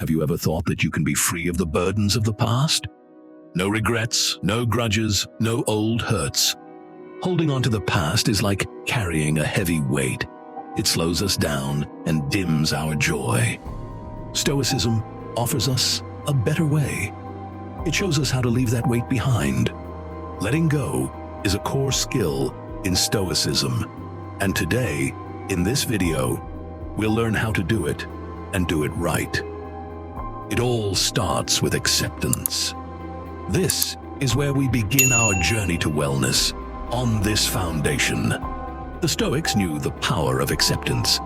Have you ever thought that you can be free of the burdens of the past? No regrets, no grudges, no old hurts. Holding on to the past is like carrying a heavy weight. It slows us down and dims our joy. Stoicism offers us a better way. It shows us how to leave that weight behind. Letting go is a core skill in Stoicism. And today, in this video, we'll learn how to do it and do it right. It all starts with acceptance. This is where we begin our journey to wellness. On this foundation, the Stoics knew the power of acceptance.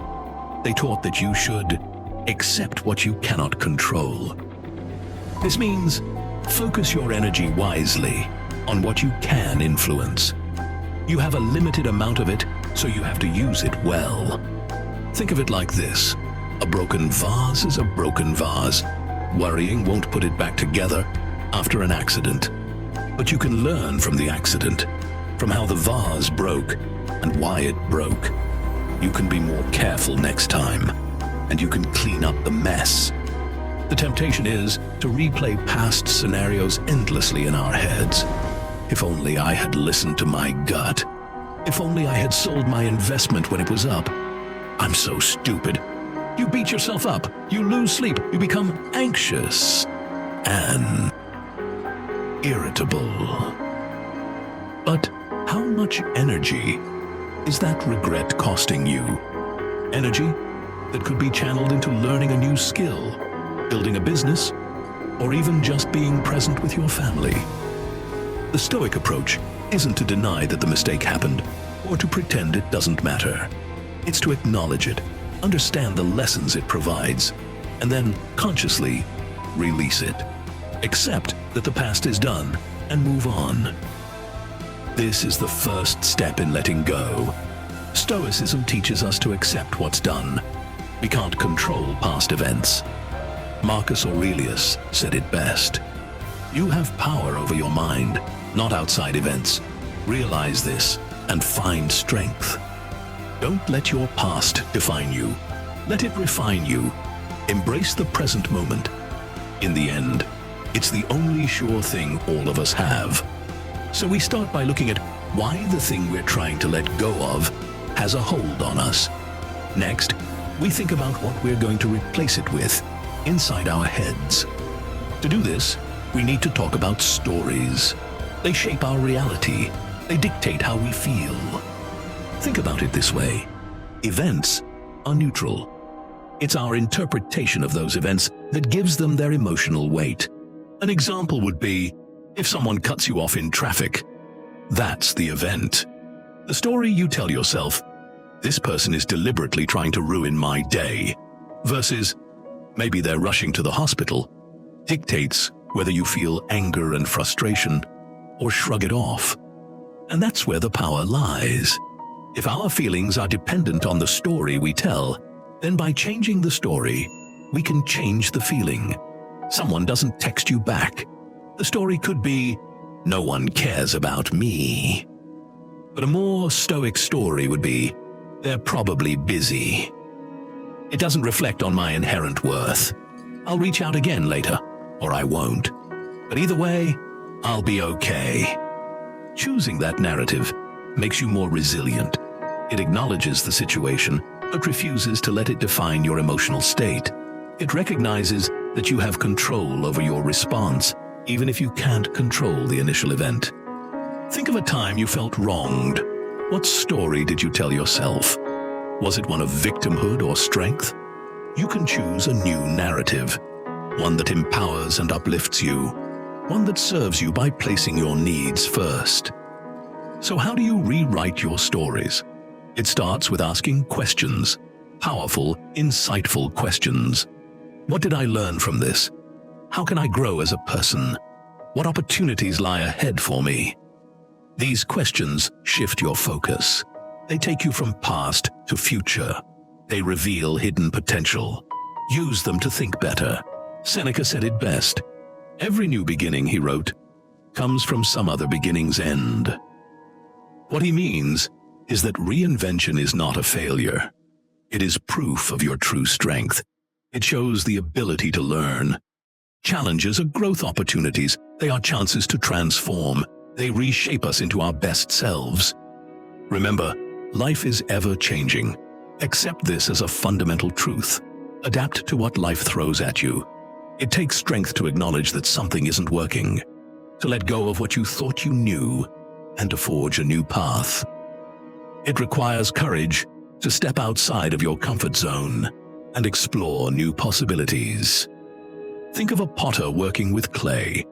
They taught that you should accept what you cannot control. This means focus your energy wisely on what you can influence. You have a limited amount of it, so you have to use it well. Think of it like this. A broken vase is a broken vase. Worrying won't put it back together after an accident. But you can learn from the accident, from how the vase broke and why it broke. You can be more careful next time, and you can clean up the mess. The temptation is to replay past scenarios endlessly in our heads. If only I had listened to my gut. If only I had sold my investment when it was up. I'm so stupid. You beat yourself up. You lose sleep. You become anxious and irritable. But how much energy is that regret costing you? Energy that could be channeled into learning a new skill, building a business, or even just being present with your family. The Stoic approach isn't to deny that the mistake happened or to pretend it doesn't matter. It's to acknowledge it, understand the lessons it provides, and then consciously release it. Accept that the past is done and move on. This is the first step in letting go. Stoicism teaches us to accept what's done. We can't control past events. Marcus Aurelius said it best. You have power over your mind, not outside events. Realize this and find strength. Don't let your past define you. Let it refine you. Embrace the present moment. In the end, it's the only sure thing all of us have. So we start by looking at why the thing we're trying to let go of has a hold on us. Next, we think about what we're going to replace it with inside our heads. To do this, we need to talk about stories. They shape our reality. They dictate how we feel. Think about it this way. Events are neutral. It's our interpretation of those events that gives them their emotional weight. An example would be, if someone cuts you off in traffic, that's the event. The story you tell yourself, this person is deliberately trying to ruin my day, versus maybe they're rushing to the hospital, dictates whether you feel anger and frustration or shrug it off. And that's where the power lies. If our feelings are dependent on the story we tell, then by changing the story, we can change the feeling. Someone doesn't text you back. The story could be, no one cares about me. But a more stoic story would be, they're probably busy. It doesn't reflect on my inherent worth. I'll reach out again later, or I won't. But either way, I'll be okay. Choosing that narrative makes you more resilient. It acknowledges the situation, but refuses to let it define your emotional state. It recognizes that you have control over your response, even if you can't control the initial event. Think of a time you felt wronged. What story did you tell yourself? Was it one of victimhood or strength? You can choose a new narrative, one that empowers and uplifts you, one that serves you by placing your needs first. So how do you rewrite your stories? It starts with asking questions, powerful, insightful questions. What did I learn from this? How can I grow as a person? What opportunities lie ahead for me? These questions shift your focus. They take you from past to future. They reveal hidden potential. Use them to think better. Seneca said it best. Every new beginning, he wrote, comes from some other beginning's end. What he means is that reinvention is not a failure. It is proof of your true strength. It shows the ability to learn. Challenges are growth opportunities. They are chances to transform. They reshape us into our best selves. Remember, life is ever-changing. Accept this as a fundamental truth. Adapt to what life throws at you. It takes strength to acknowledge that something isn't working, to let go of what you thought you knew, and to forge a new path. It requires courage to step outside of your comfort zone and explore new possibilities. Think of a potter working with clay.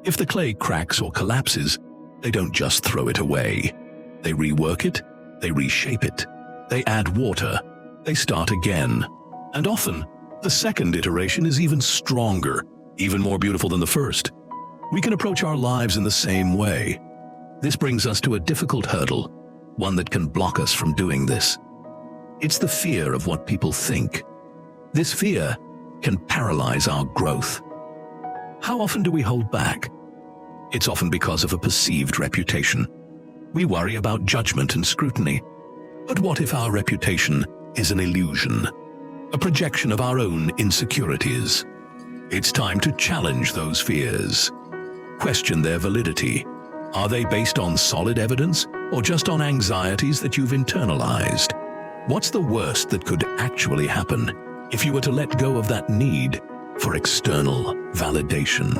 If the clay cracks or collapses, they don't just throw it away. They rework it, they reshape it, they add water, they start again. And often, the second iteration is even stronger, even more beautiful than the first. We can approach our lives in the same way. This brings us to a difficult hurdle, one that can block us from doing this. It's the fear of what people think. This fear can paralyze our growth. How often do we hold back? It's often because of a perceived reputation. We worry about judgment and scrutiny. But what if our reputation is an illusion, a projection of our own insecurities? It's time to challenge those fears. Question their validity. Are they based on solid evidence or just on anxieties that you've internalized? What's the worst that could actually happen if you were to let go of that need for external validation?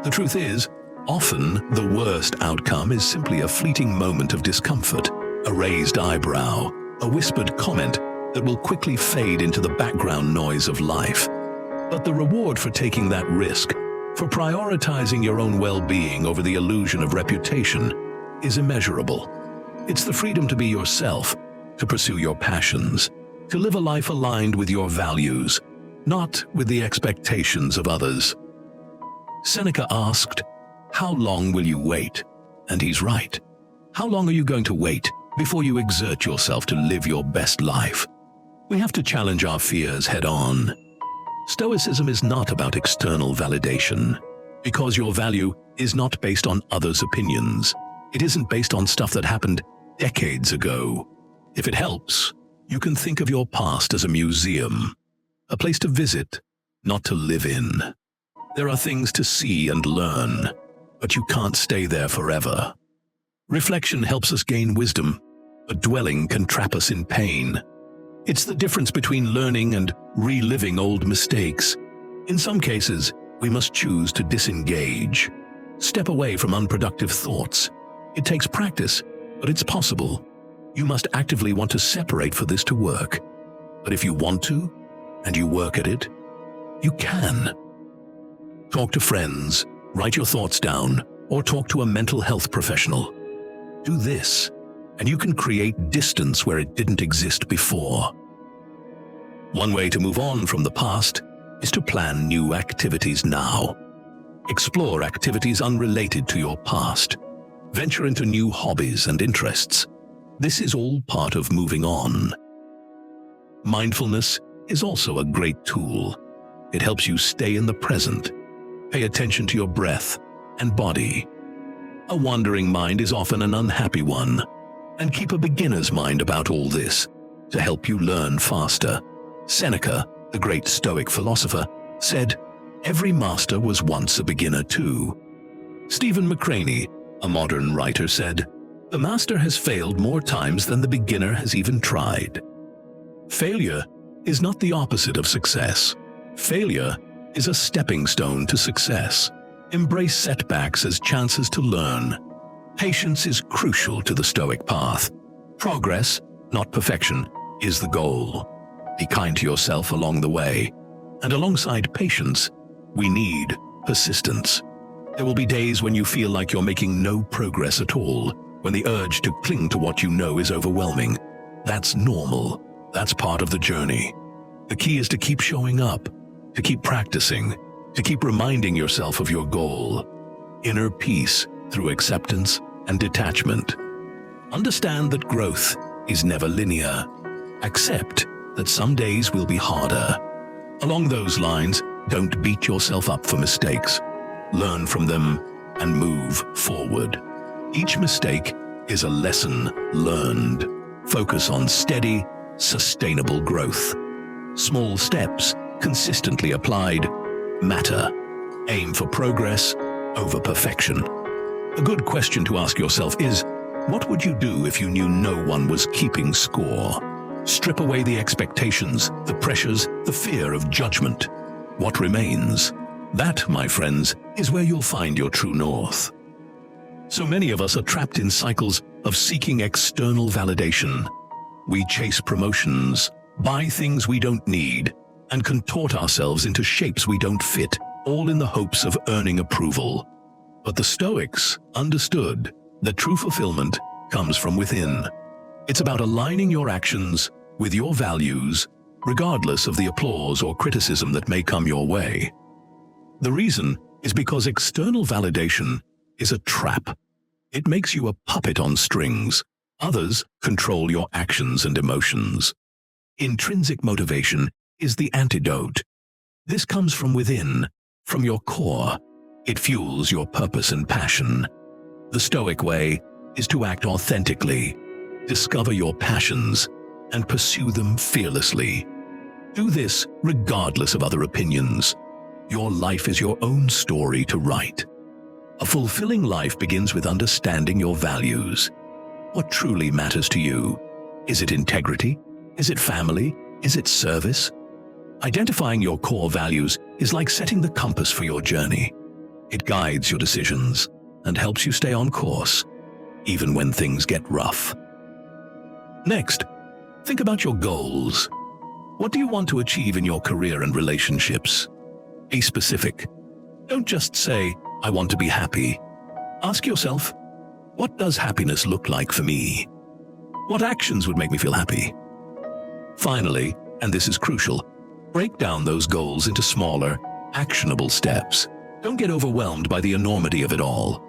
The truth is, often the worst outcome is simply a fleeting moment of discomfort, a raised eyebrow, a whispered comment that will quickly fade into the background noise of life. But the reward for taking that risk, for prioritizing your own well-being over the illusion of reputation, is immeasurable. It's the freedom to be yourself, to pursue your passions, to live a life aligned with your values, not with the expectations of others. Seneca asked, "How long will you wait?" And he's right. How long are you going to wait before you exert yourself to live your best life? We have to challenge our fears head-on. Stoicism is not about external validation, because your value is not based on others' opinions. It isn't based on stuff that happened decades ago. If it helps, you can think of your past as a museum, a place to visit, not to live in. There are things to see and learn, but you can't stay there forever. Reflection helps us gain wisdom, but dwelling can trap us in pain. It's the difference between learning and reliving old mistakes. In some cases, we must choose to disengage, step away from unproductive thoughts. It takes practice, but it's possible. You must actively want to separate for this to work. But if you want to, and you work at it, you can. Talk to friends, write your thoughts down, or talk to a mental health professional. Do this, and you can create distance where it didn't exist before. One way to move on from the past is to plan new activities now. Explore activities unrelated to your past. Venture into new hobbies and interests. This is all part of moving on. Mindfulness is also a great tool. It helps you stay in the present. Pay attention to your breath and body. A wandering mind is often an unhappy one, and keep a beginner's mind about all this to help you learn faster. Seneca, the great Stoic philosopher, said, "Every master was once a beginner too." Stephen McCraney, a modern writer, said, "The master has failed more times than the beginner has even tried." Failure is not the opposite of success. Failure is a stepping stone to success. Embrace setbacks as chances to learn. Patience is crucial to the Stoic path. Progress, not perfection, is the goal. Be kind to yourself along the way. And alongside patience, we need persistence. There will be days when you feel like you're making no progress at all, when the urge to cling to what you know is overwhelming. That's normal. That's part of the journey. The key is to keep showing up, to keep practicing, to keep reminding yourself of your goal. Inner peace through acceptance and detachment. Understand that growth is never linear. Accept that some days will be harder. Along those lines, don't beat yourself up for mistakes. Learn from them and move forward. Each mistake is a lesson learned. Focus on steady, sustainable growth. Small steps consistently applied, matter. Aim for progress over perfection. A good question to ask yourself is, what would you do if you knew no one was keeping score? Strip away the expectations, the pressures, the fear of judgment. What remains? That, my friends, is where you'll find your true north. So many of us are trapped in cycles of seeking external validation. We chase promotions, buy things we don't need, and contort ourselves into shapes we don't fit, all in the hopes of earning approval. But the Stoics understood that true fulfillment comes from within. It's about aligning your actions with your values, regardless of the applause or criticism that may come your way. The reason is because external validation is a trap. It makes you a puppet on strings. Others control your actions and emotions. Intrinsic motivation is the antidote. This comes from within, from your core. It fuels your purpose and passion. The Stoic way is to act authentically, discover your passions, and pursue them fearlessly. Do this regardless of other opinions. Your life is your own story to write. A fulfilling life begins with understanding your values. What truly matters to you? Is it integrity? Is it family? Is it service? Identifying your core values is like setting the compass for your journey. It guides your decisions and helps you stay on course, even when things get rough. Next, think about your goals. What do you want to achieve in your career and relationships? Be specific. Don't just say, "I want to be happy." Ask yourself, what does happiness look like for me? What actions would make me feel happy? Finally, and this is crucial, break down those goals into smaller, actionable steps. Don't get overwhelmed by the enormity of it all.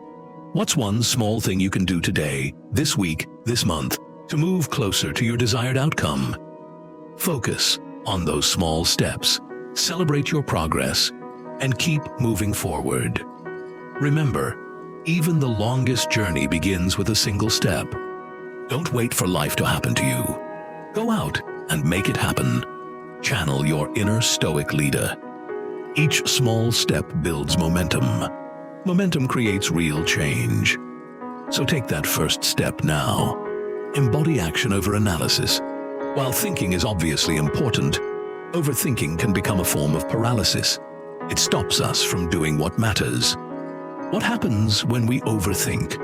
What's one small thing you can do today, this week, this month, to move closer to your desired outcome? Focus on those small steps, celebrate your progress, and keep moving forward. Remember, even the longest journey begins with a single step. Don't wait for life to happen to you. Go out and make it happen. Channel your inner Stoic leader. Each small step builds momentum. Momentum creates real change. So take that first step now. Embody action over analysis. While thinking is obviously important, overthinking can become a form of paralysis. It stops us from doing what matters. What happens when we overthink?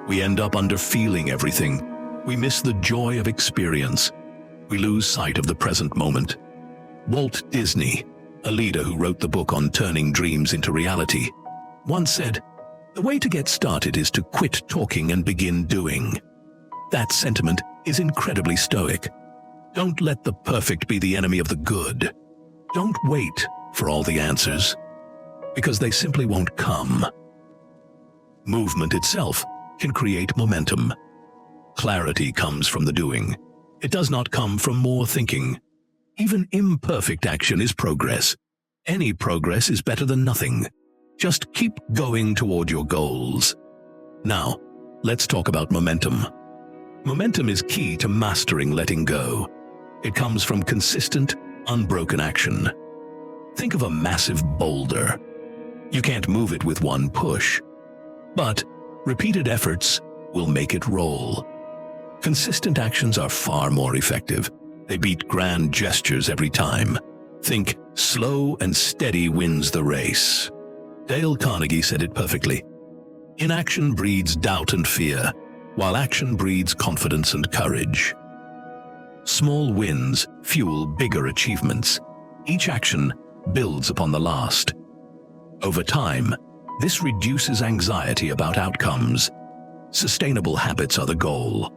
We end up underfeeling everything. We miss the joy of experience. We lose sight of the present moment. Walt Disney, a leader who wrote the book on turning dreams into reality, once said, "The way to get started is to quit talking and begin doing." That sentiment is incredibly Stoic. Don't let the perfect be the enemy of the good. Don't wait for all the answers, because they simply won't come. Movement itself can create momentum. Clarity comes from the doing. It does not come from more thinking. Even imperfect action is progress. Any progress is better than nothing. Just keep going toward your goals. Now, let's talk about momentum. Momentum is key to mastering letting go. It comes from consistent, unbroken action. Think of a massive boulder. You can't move it with one push, but repeated efforts will make it roll. Consistent actions are far more effective. They beat grand gestures every time. Think slow and steady wins the race. Dale Carnegie said it perfectly. Inaction breeds doubt and fear, while action breeds confidence and courage. Small wins fuel bigger achievements. Each action builds upon the last. Over time, this reduces anxiety about outcomes. Sustainable habits are the goal.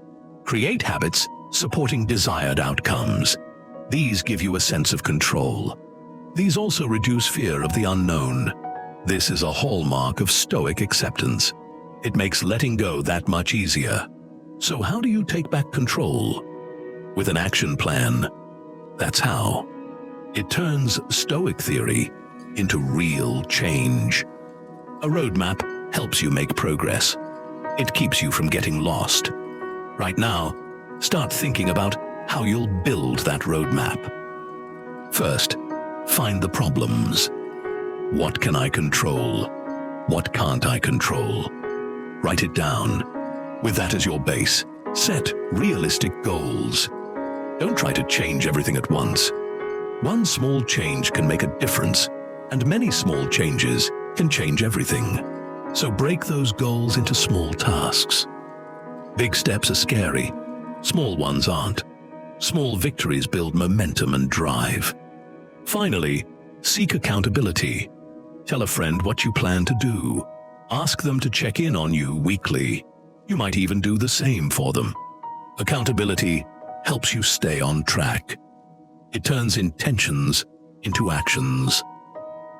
Create habits supporting desired outcomes. These give you a sense of control. These also reduce fear of the unknown. This is a hallmark of Stoic acceptance. It makes letting go that much easier. So how do you take back control? With an action plan. That's how. It turns Stoic theory into real change. A roadmap helps you make progress. It keeps you from getting lost. Right now, start thinking about how you'll build that roadmap. First, find the problems. What can I control? What can't I control? Write it down. With that as your base, set realistic goals. Don't try to change everything at once. One small change can make a difference, and many small changes can change everything. So break those goals into small tasks. Big steps are scary. Small ones aren't. Small victories build momentum and drive. Finally, seek accountability. Tell a friend what you plan to do. Ask them to check in on you weekly. You might even do the same for them. Accountability helps you stay on track. It turns intentions into actions.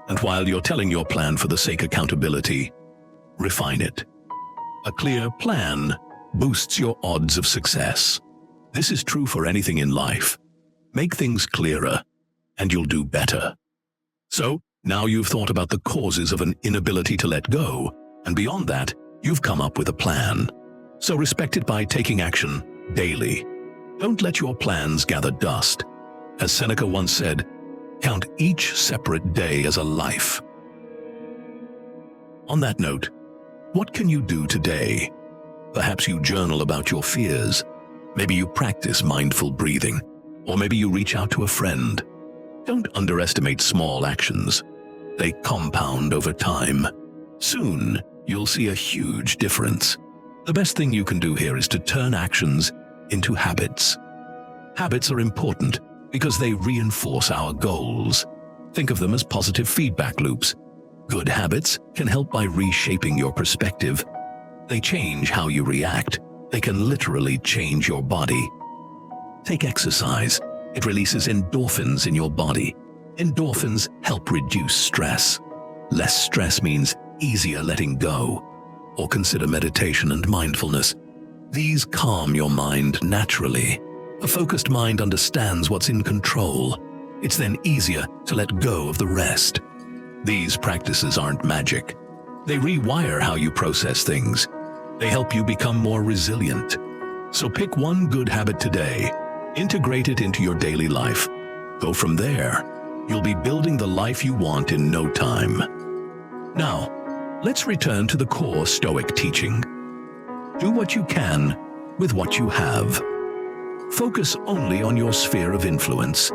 And while you're telling your plan for the sake of accountability, refine it. A clear plan boosts your odds of success. This is true for anything in life. Make things clearer, and you'll do better. So, now you've thought about the causes of an inability to let go, and beyond that, you've come up with a plan. So respect it by taking action daily. Don't let your plans gather dust. As Seneca once said, count each separate day as a life. On that note, what can you do today? Perhaps you journal about your fears. Maybe you practice mindful breathing, or maybe you reach out to a friend. Don't underestimate small actions. They compound over time. Soon, you'll see a huge difference. The best thing you can do here is to turn actions into habits. Habits are important because they reinforce our goals. Think of them as positive feedback loops. Good habits can help by reshaping your perspective. They change how you react. They can literally change your body. Take exercise. It releases endorphins in your body. Endorphins help reduce stress. Less stress means easier letting go. Or consider meditation and mindfulness. These calm your mind naturally. A focused mind understands what's in control. It's then easier to let go of the rest. These practices aren't magic. They rewire how you process things. They help you become more resilient. So pick one good habit today. Integrate it into your daily life. Go from there. You'll be building the life you want in no time. Now, let's return to the core Stoic teaching. Do what you can with what you have. Focus only on your sphere of influence.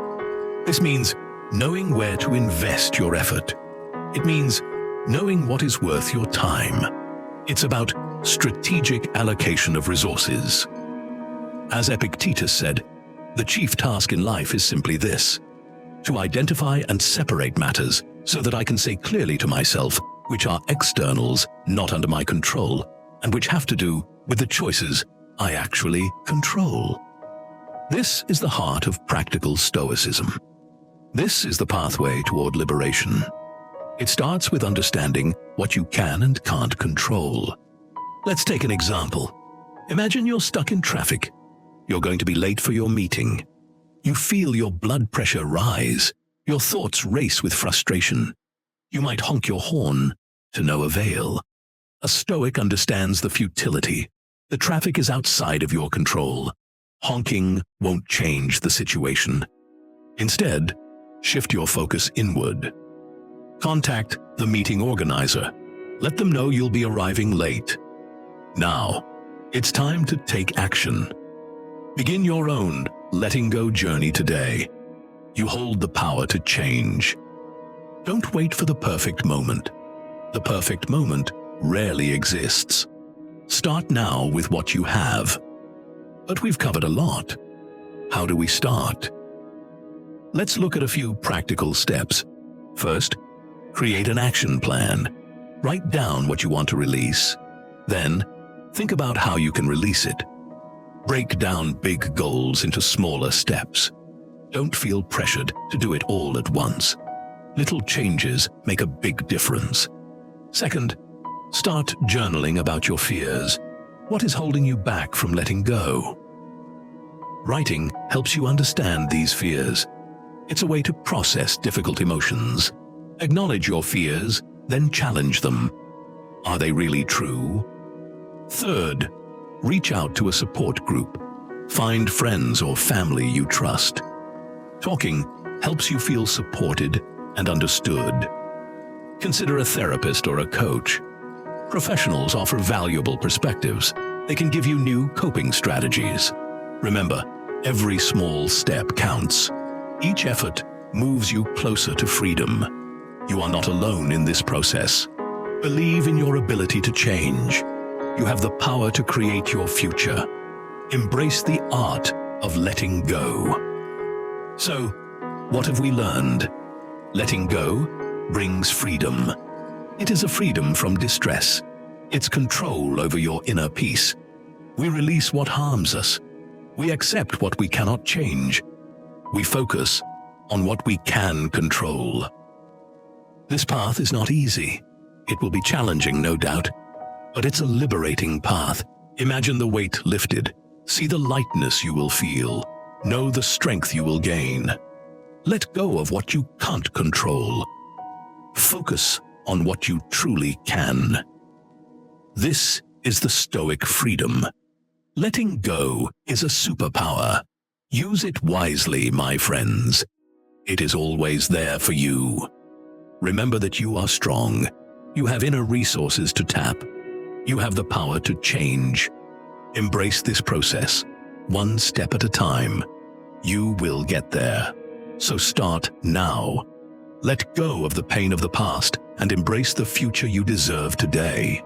This means knowing where to invest your effort. It means knowing what is worth your time. It's about strategic allocation of resources. As Epictetus said, the chief task in life is simply this: to identify and separate matters so that I can say clearly to myself which are externals not under my control and which have to do with the choices I actually control. This is the heart of practical Stoicism. This is the pathway toward liberation. It starts with understanding what you can and can't control. Let's take an example. Imagine you're stuck in traffic. You're going to be late for your meeting. You feel your blood pressure rise. Your thoughts race with frustration. You might honk your horn to no avail. A Stoic understands the futility. The traffic is outside of your control. Honking won't change the situation. Instead, shift your focus inward. Contact the meeting organizer. Let them know you'll be arriving late. Now, it's time to take action. Begin your own letting go journey today. You hold the power to change. Don't wait for the perfect moment. The perfect moment rarely exists. Start now with what you have. But we've covered a lot. How do we start? Let's look at a few practical steps. First, create an action plan. Write down what you want to release. Then, think about how you can release it. Break down big goals into smaller steps. Don't feel pressured to do it all at once. Little changes make a big difference. Second, start journaling about your fears. What is holding you back from letting go? Writing helps you understand these fears. It's a way to process difficult emotions. Acknowledge your fears, then challenge them. Are they really true? Third, reach out to a support group. Find friends or family you trust. Talking helps you feel supported and understood. Consider a therapist or a coach. Professionals offer valuable perspectives. They can give you new coping strategies. Remember, every small step counts. Each effort moves you closer to freedom. You are not alone in this process. Believe in your ability to change. You have the power to create your future. Embrace the art of letting go. So, what have we learned? Letting go brings freedom. It is a freedom from distress. It's control over your inner peace. We release what harms us. We accept what we cannot change. We focus on what we can control. This path is not easy. It will be challenging, no doubt, but it's a liberating path. Imagine the weight lifted. See the lightness you will feel. Know the strength you will gain. Let go of what you can't control. Focus on what you truly can. This is the Stoic freedom. Letting go is a superpower. Use it wisely, my friends. It is always there for you. Remember that you are strong. You have inner resources to tap. You have the power to change. Embrace this process, one step at a time. You will get there. So start now. Let go of the pain of the past and embrace the future you deserve today.